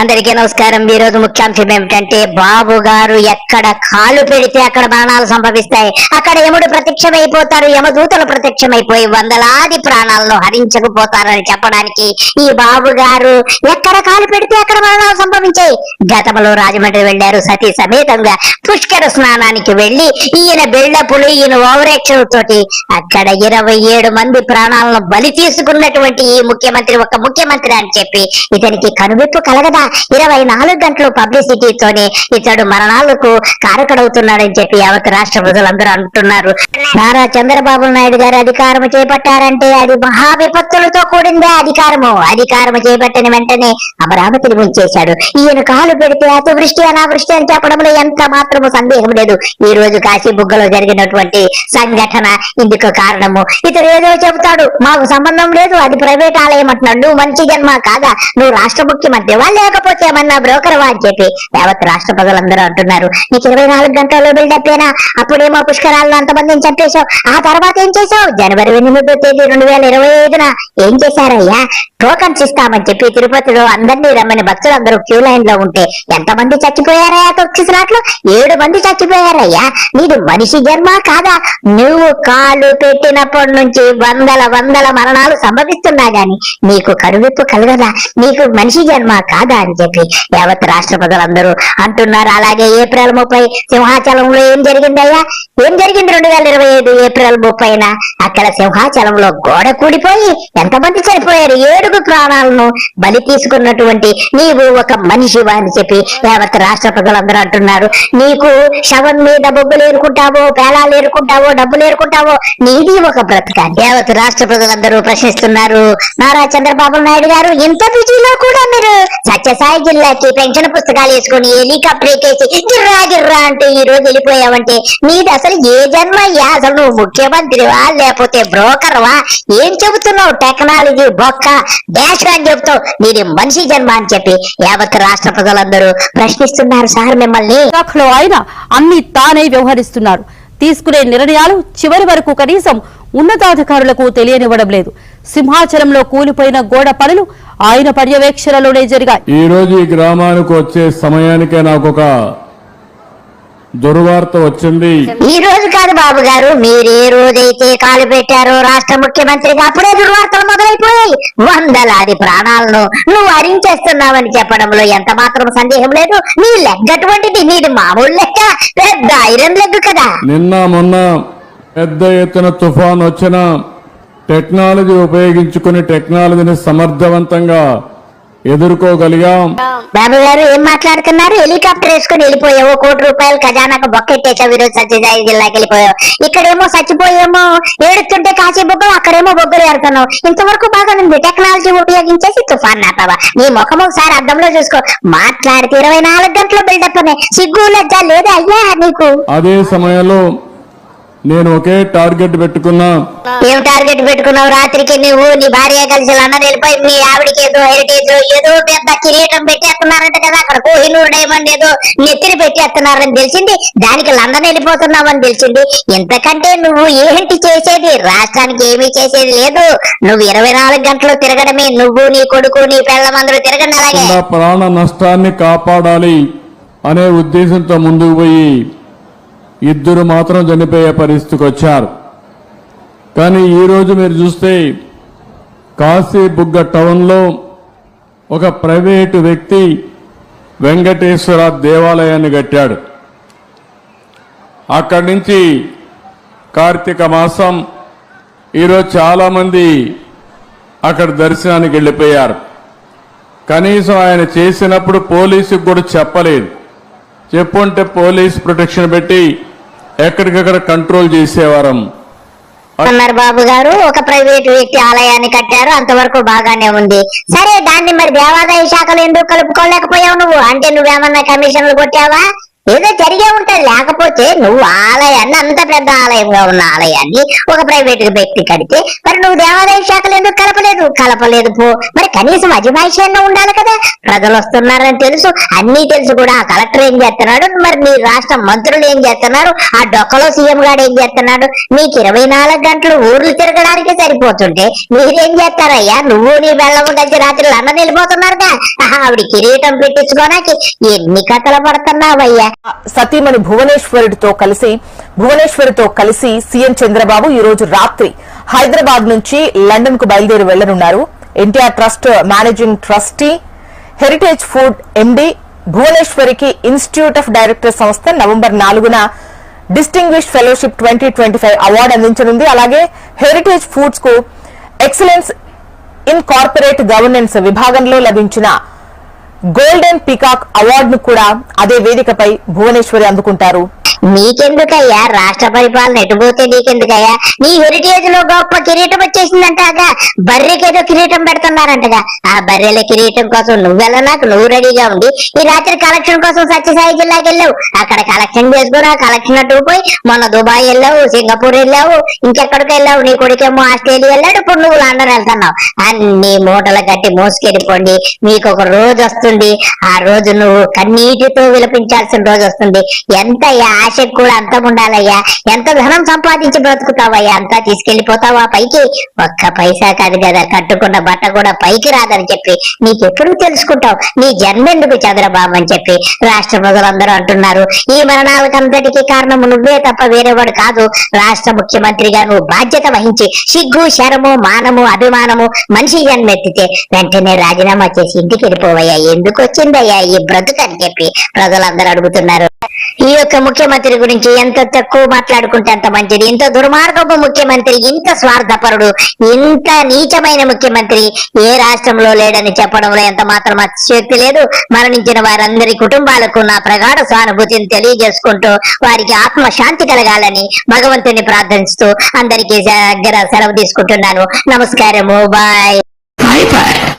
అందరికీ నమస్కారం. ఈ రోజు ముఖ్యాంశం ఏమిటంటే బాబు గారు ఎక్కడ కాలు పెడితే అక్కడ మరణాలు సంభవిస్తాయి, అక్కడ యముడు ప్రత్యక్షమైపోతారు, యమదూతలు ప్రత్యక్షమైపోయి వందలాది ప్రాణాలను హరించకపోతారని చెప్పడానికి ఈ బాబు గారు ఎక్కడ కాలు పెడితే అక్కడ మరణాలు సంభవించాయి. గతంలో రాజమండ్రి వెళ్లారు సతీ సమేతంగా పుష్కర స్నానానికి వెళ్లి ఈయన బిల్డపులు ఈయన ఓవరాక్షన్ తోటి అక్కడ 27 మంది ప్రాణాలను బలి తీసుకున్నటువంటి ఈ ముఖ్యమంత్రి ఒక ముఖ్యమంత్రి అని చెప్పి ఇతనికి కనువిప్పు కలగదా? 24 గంటలు పబ్లిసిటీతోనే ఇతడు మరణాలకు కారకుడవుతున్నాడని చెప్పి యావత్ రాష్ట్ర ప్రజలందరూ అంటున్నారు. నారా చంద్రబాబు నాయుడు గారు అధికారం చేపట్టారంటే అది మహా విపత్తులతో కూడిందే అధికారము చేపట్టిన వెంటనే అమరావతిని ముంచేశాడు. ఈయన కాలు పెడితే అతివృష్టి అనావృష్టి అని చెప్పడంలో ఎంత మాత్రము సందేహం లేదు. ఈ రోజు కాశీబుగ్గలో జరిగినటువంటి సంఘటన ఇందుకు కారణము. ఇతడు ఏదో చెబుతాడు, మాకు సంబంధం లేదు, అది ప్రైవేట్ ఆలయం అంటున్నాడు. నువ్వు మంచి జన్మ కాదా? నువ్వు రాష్ట్ర ముఖ్యమంత్రి లేకపోతే ఏమన్నా బ్రోకర్వా అని చెప్పి యావత్ రాష్ట్ర ప్రజలందరూ అంటున్నారు. నీకు 24 గంటల్లో బిల్డప్పేనా? అప్పుడేమో పుష్కరాలను అంతమందిని చంపేశావు, ఆ తర్వాత ఏం చేశావు? జనవరి 8వ తేదీ 2025న ఏం చేశారయ్యా? టోకన్స్ ఇస్తామని చెప్పి తిరుపతిలో అందరినీ రమ్మని భక్తులందరూ క్యూ లైన్ లో ఉంటే ఎంతమంది చచ్చిపోయారయ్యా? తొక్కిసినట్లు 7 మంది చచ్చిపోయారయ్యా. నీది మనిషి జన్మ కాదా? నువ్వు కాలు పెట్టినప్పటి నుంచి వందల మరణాలు సంభవిస్తున్నా గాని నీకు కనువిప్పు కలగదా? నీకు మనిషి జన్మ కాదా అని చెప్పి యావత్ రాష్ట్ర ప్రజలందరూ అంటున్నారు. అలాగే ఏప్రిల్ 30 సింహాచలంలో ఏం జరిగిందయ్యా? ఏం జరిగింది? 2025 ఏప్రిల్ 30న అక్కడ సింహాచలంలో గోడ కూడిపోయి ఎంతమంది చనిపోయారు? 7 ప్రాణాలను బలి తీసుకున్నటువంటి నీవు ఒక మనిషివా అని చెప్పి యావత్ రాష్ట్ర ప్రజలందరూ అంటున్నారు. నీకు శవం మీద బొగ్గులు ఏరుకుంటావో, పేలాలు ఏరుకుంటావో, డబ్బులు ఏరుకుంటావో, నీది ఒక బ్రతక? యావత్ రాష్ట్ర ప్రజలందరూ ప్రశ్నిస్తున్నారు. నారా చంద్రబాబు నాయుడు గారు ఇంత బిజీలో కూడా మీరు సత్యసాయి జిల్లాకి పెన్షన్ పుస్తకాలు వేసుకుని హెలికాప్టర్ ఎక్కేసి గిర్రా అంటూ ఈ రోజు వెళ్ళిపోయావంటే నీది అసలు ఏ జన్మయ్యా? అసలు నువ్వు ముఖ్యమంత్రివా లేకపోతే బ్రోకర్వా? ఏం చెబుతున్నావు? టెక్నాలజీ బొక్క డాష్ అని చెబుతావు. నీది మనిషి జన్మ అని చెప్పి యావత్ రాష్ట్ర ప్రజలందరూ ప్రశ్నిస్తున్నారు. సార్ మిమ్మల్ని ఆయన అన్ని తానే వ్యవహరిస్తున్నారు. తీసుకునే నిర్ణయాలు చివరి వరకు కనీసం ఉన్నతాధికారులకు తెలియనివ్వడం లేదు. సింహాచలంలో కూలిపోయిన గోడ పనులు ఆయన పర్యవేక్షణలోనే జరిగాయి. ఈ రోజు ఈ గ్రామానికి వచ్చే సమయానికే నాకు ఒక దుర్వార్త వచ్చింది. ఈ రోజు కాదు బాబు గారు, మీరు ఏ రోజైతే కాలు పెట్టారో రాష్ట్ర ముఖ్యమంత్రిగా అప్పుడే దుర్వార్తలు మొదలైపోయాయి. వందలాది ప్రాణాలను నువ్వు హరించేస్తున్నావని చెప్పడంలో ఎంత మాత్రం సందేహం లేదు. నీ లెగ్గటువంటిది, నీది మామూలు లెక్క, పెద్ద ఐరన్ లెగ్ కదా. నిన్న మొన్న పెద్ద ఎత్తున తుఫాన్ వచ్చిన టెక్నాలజీ ఉపయోగించుకుని టెక్నాలజీని సమర్థవంతంగా ఎదుర్కోగలిగాం. బాబు గారు ఏం మాట్లాడుతున్నారు? హెలికాప్టర్ వేసుకుని వెళ్ళిపోయావు, ₹1 కోటి ఖజానాకు బొక్కెట్టేసావు, ఈరోజు సత్యసాయి జిల్లాకి వెళ్ళిపోయావు. ఇక్కడేమో చచ్చిపోయేమో ఏడుస్తుంటే కాసే బొగ్గలు, అక్కడేమో బొగ్గలు ఏడుతున్నావు. ఇంతవరకు బాగా ఉంది. టెక్నాలజీ ఉపయోగించేసి తుఫాన్ నాపావా? నీ ముఖం ఒకసారి అద్దంలో చూసుకో. మాట్లాడితే 24 గంటలు బిల్డప్ అనే సిగ్గు లజ్జ లేదా అయ్యా నీకు? అదే సమయంలో నేను ఒకే టార్గెట్ పెట్టుకున్నా. ఏం టార్గెట్ పెట్టుకున్నావు? రాత్రికి నువ్వు నీ భార్య కలిసి లండన్ వెళ్ళిపోయి మీ ఆవిడికి ఏదో హెరిటేజ్ ఏదో పెద్ద కిరీటం పెట్టేస్తున్నారంట కదా, అక్కడ కోహినూర్ డైమండ్ ఏదో నెత్తిని పెట్టేస్తున్నారని తెలిసింది. దానికి లండన్ వెళ్ళిపోతున్నావని తెలిసింది. ఇంతకంటే నువ్వు ఏంటి చేసేది? రాష్ట్రానికి ఏమీ చేసేది లేదు. నువ్వు 24 గంటలు తిరగడమే. నువ్వు, నీ కొడుకు, నీ పిల్లమందరూ తిరగండి. అలాగే ప్రాణ నష్టాన్ని కాపాడాలి అనే ఉద్దేశంతో ముందుకు పోయి ఇద్దరు మాత్రం చనిపోయే పరిస్థితికి వచ్చారు. కానీ ఈరోజు మీరు చూస్తే కాశీబుగ్గ టౌన్లో ఒక ప్రైవేటు వ్యక్తి వెంకటేశ్వర దేవాలయాన్ని కట్టాడు. అక్కడి నుంచి కార్తీక మాసం ఈరోజు చాలామంది అక్కడ దర్శనానికి వెళ్ళిపోయారు. కనీసం ఆయన చేసినప్పుడు పోలీసుకు కూడా చెప్పలేదు. చెప్పుంటే పోలీస్ ప్రొటెక్షన్ పెట్టి ఎక్కడికక్కడ కంట్రోల్ చేసేవారం. అన్నారు బాబు గారు. ఒక ప్రైవేట్ వ్యక్తి ఆలయాన్ని కట్టారు, అంతవరకు బాగానే ఉంది. సరే, దాన్ని మరి దేవాదాయ శాఖలు ఎందుకు కలుపుకోలేకపోయావు నువ్వు? అంటే నువ్వేమన్నా కమిషన్లు కొట్టావా? ఏదో జరిగే ఉంటది. లేకపోతే నువ్వు ఆలయాన్ని, అంత పెద్ద ఆలయంగా ఉన్న ఆలయాన్ని ఒక ప్రైవేట్ వ్యక్తి కడితే మరి నువ్వు దేవాదాయ శాఖలు ఎందుకు కలపలేదు పో. మరి కనీసం అజమాయిషీగా ఉండాలి కదా. ప్రజలు వస్తున్నారని తెలుసు, అన్ని తెలుసు కూడా. ఆ కలెక్టర్ ఏం చేస్తున్నాడు, మరి నీ రాష్ట్ర మంత్రులు ఏం చేస్తున్నారు, ఆ డొక్కలో సీఎం గారు ఏం చేస్తున్నాడు. నీకు 24 గంటలు ఊర్లు తిరగడానికి సరిపోతుంటే మీరేం చేస్తారయ్యా? నువ్వు నీ బెల్లం కలిసి రాత్రి లండన్ వెళ్ళిపోతున్నారుగా. ఆవిడ కిరీటం పెట్టించుకోడానికి ఎన్ని కథలు పడుతున్నావయ్యా. సతీమణి భువనేశ్వరితో కలిసి సీఎం చంద్రబాబు ఈ రోజు రాత్రి హైదరాబాద్ నుంచి లండన్ కు బయలుదేరి వెళ్లనున్నారు. NTR trust managing trustee, heritage food MD భువనేశ్వరికి ఇన్స్టిట్యూట్ ఆఫ్ డైరెక్టర్ సంస్థ నవంబర్ 4న డిస్టింగ్విష్ ఫెలోషిప్ 2025 అవార్డు అందించనుంది. అలాగే హెరిటేజ్ ఫుడ్స్ కు ఎక్సలెన్స్ ఇన్ కార్పొరేట్ గవర్నెన్స్ విభాగంలో లభించిన గోల్డెన్ పీకాక్ అవార్డును కూడా అదే వేదికపై భువనేశ్వరి అందుకుంటారు. నీకెందుకయ్యా రాష్ట్ర పరిపాలన ఎటుపోతే నీకెందుకయ్యా? నీ హెరిటేజ్ లో గొప్ప కిరీటం వచ్చేసిందంటగా. బర్రెకేదో కిరీటం పెడుతున్నారంటగా. ఆ బర్రెల కిరీటం కోసం నువ్వు రెడీగా ఉండి ఈ రాత్రి కలెక్షన్ కోసం సత్యసాయి జిల్లాకి వెళ్ళావు. అక్కడ కలెక్షన్ చేసుకుని ఆ కలెక్షన్ అటు పోయి మొన్న దుబాయ్ వెళ్ళావు, సింగపూర్ వెళ్ళావు, ఇంకెక్కడికి వెళ్ళావు. నీ కొడుకేమో ఆస్ట్రేలియా వెళ్ళాడు, ఇప్పుడు నువ్వు లండన్ వెళ్తున్నావు. అన్ని మూటలు కట్టి మోసుకెళ్ళిపోండి. మీకు ఒక రోజు వస్తుంది, ఆ రోజు నువ్వు కన్నీటితో విలపించాల్సిన రోజు వస్తుంది. ఎంత ఆశకు కూడా అంతం ఉండాలయ్యా. ఎంత ధనం సంపాదించి బ్రతుకుతావయ్యా? అంతా తీసుకెళ్లిపోతావా పైకి? ఒక్క పైసా కాదు కదా, కట్టుకున్న బట్ట కూడా పైకి రాదని చెప్పి నీకెప్పుడు తెలుసుకుంటావు? నీ జన్మెందుకు చంద్రబాబు అని చెప్పి రాష్ట్ర ప్రజలందరూ అంటున్నారు. ఈ మరణాలకంతటికీ కారణము నువ్వే తప్ప వేరేవాడు కాదు. రాష్ట్ర ముఖ్యమంత్రిగా నువ్వు బాధ్యత వహించి సిగ్గు, శరము, మానము, అభిమానము మనిషి జన్మెత్తితే వెంటనే రాజీనామా చేసి ఇంటికి వెళ్ళిపోవయ్యా. ఎందుకు వచ్చిందయ్యా ఈ బ్రతుకు అని చెప్పి ప్రజలందరూ అడుగుతున్నారు. ఈ యొక్క ముఖ్యమంత్రి గురించి ఎంత తక్కువ మాట్లాడుకుంటే అంత మంచిది. ఇంత దుర్మార్గపు ముఖ్యమంత్రి, ఇంత స్వార్థపరుడు, ఇంత నీచమైన ముఖ్యమంత్రి ఏ రాష్ట్రంలో లేడని చెప్పడంలో ఎంత మాత్రం అతిశయోక్తి లేదు. మరణించిన వారందరి కుటుంబాలకు నా ప్రగాఢ సానుభూతిని తెలియజేసుకుంటూ వారికి ఆత్మశాంతి కలగాలని భగవంతుని ప్రార్థిస్తూ అందరికీ దగ్గర సెలవు తీసుకుంటున్నాను. నమస్కారము, బాయ్.